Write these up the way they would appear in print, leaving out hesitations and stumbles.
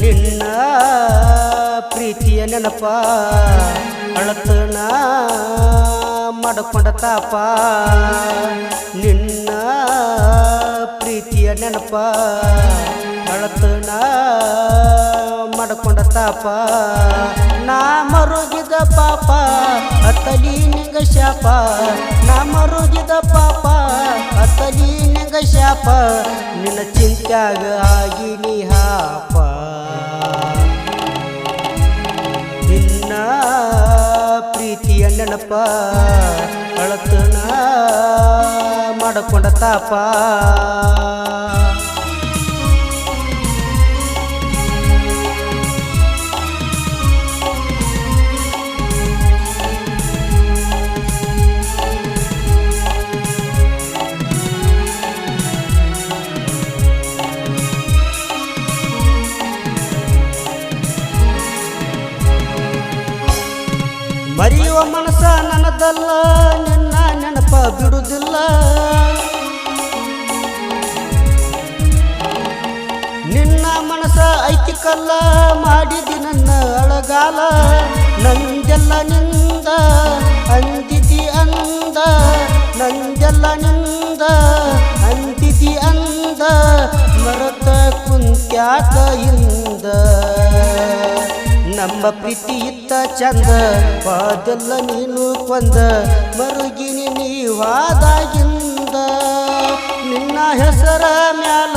ನಿನ್ನ ಪ್ರೀತಿಯ ನೆನಪ ಅಳತನ ಮಾಡಿಕೊಂಡ ತಾಪ ನಿನ್ನ ಪ್ರೀತಿಯ ನೆನಪ ಅಳತನ ಮಾಡಿಕೊಂಡ ತಾಪ ನಾ ಮರುಗಿದ ಪಾಪ ಅತ್ತಲಿ ನಿಂಗ ಶಾಪ ನಾ ಮರುಗಿದ ಪಾಪ ಅತ್ತಲಿ ನಿಂಗ ಶಾಪ ನಿನ್ನ ಚಿಂತ್ಯಾಗ ಆಗಿ ನೀ ಹಾಪ ನಿನ್ನ ಪ್ರೀತಿಯ ನೆನಪ ಅಳತನ ಮಾಡಿಕೊಂಡ ತಾಪ ಮರೆಯುವ ಮನಸ್ಸ ನನ್ನದಲ್ಲ ನಿನ್ನ ನೆನಪ ಬಿಡುವುದಿಲ್ಲ ನಿನ್ನ ಮನಸ್ಸ ಐತಿಕಲ್ಲ ಮಾಡಿದಿ ನನ್ನ ಅಳಗಾಲ ನಂದೆಲ್ಲ ನಿಂದ ಅಂದಿದಿ ಅಂದ ನಂದೆಲ್ಲ ನಿಂದ ಅಂದಿದಿ ಅಂದ ಮರತ ಕುಂತ್ಯಾಕ ಇಂದ ನಮ್ಮ ಪ್ರೀತಿ ಇತ್ತ ಚಂದ ಬಾದೆಲ್ಲ ನೀನು ಕೊಂದ ಮರುಗಿನಿ ನೀವಾದಾಗಿಂದ ನಿನ್ನ ಹೆಸರ ಮ್ಯಾಲ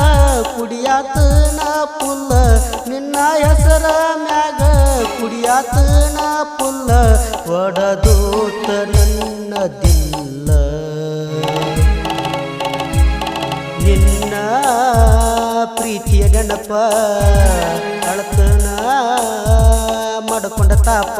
ಕುಡಿಯಾತ ನಾ ಪುಲ್ಲ ನಿನ್ನ ಹೆಸರ ಮ್ಯಾಗ ಕುಡಿಯಾತ ನಾ ಪುಲ್ಲ ಒಡದೋತ ನನ್ನದಿಲ್ಲ ನಿನ್ನ ಪ್ರೀತಿಯ ನೆನಪ ಅಳತನ ಮಾಡಿಕೊಂಡ ತಾಪ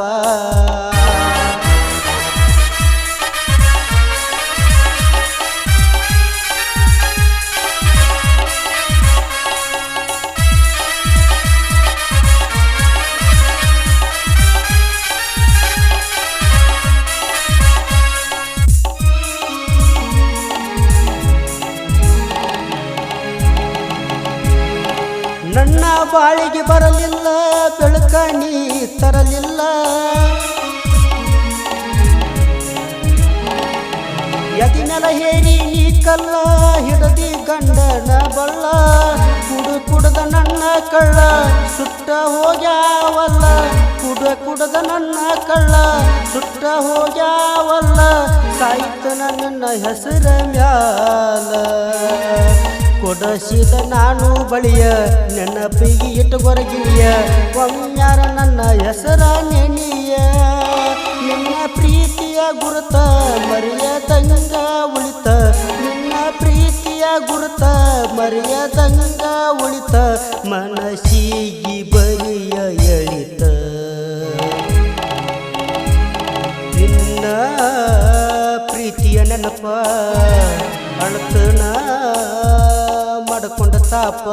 ನನ್ನ ಬಾಳಿಗೆ ಬರಲಿಲ್ಲ ಬೆಳಕ ನೀ ತರಲಿಲ್ಲ ಎದಿನೆಲ ಹೇರಿ ನೀ ಕಲ್ಲ ಹಿಡದಿ ಗಂಡನ ಬಳ್ಳ ಕುಡದ ನನ್ನ ಕಳ್ಳ ಸುಟ್ಟ ಹೋಗ್ಯಾವಲ್ಲ ಕುಡದ ನನ್ನ ಕಳ್ಳ ಸುಟ್ಟ ಹೋಗ್ಯಾವಲ್ಲ ಸಾಯ್ತ ನನ್ನ ಹೆಸರ ಮ್ಯಾಲ ಕೊಡಸಿದ ನಾನು ಬಳಿಯ ನೆನಪಿಗೆ ಇಟ್ಟುಗೊರಗಿನಿಯ ಒಮ್ಮ್ಯಾರ ನನ್ನ ಹೆಸರ ನೆನಿಯ ನಿನ್ನ ಪ್ರೀತಿಯ ಗುರುತ ಮರೆಯದಂಗ ಉಳಿತ ನಿನ್ನ ಪ್ರೀತಿಯ ಗುರುತ ಮರೆಯದಂಗ ಉಳಿತ ಮನಸ್ಸಿಗೆ ಬರಿಯ ಎಳಿತ ನಿನ್ನ ಪ್ರೀತಿಯ ನೆನಪ ಅಳತನ ಮಾಡಿಕೊಂಡ ತಾಪ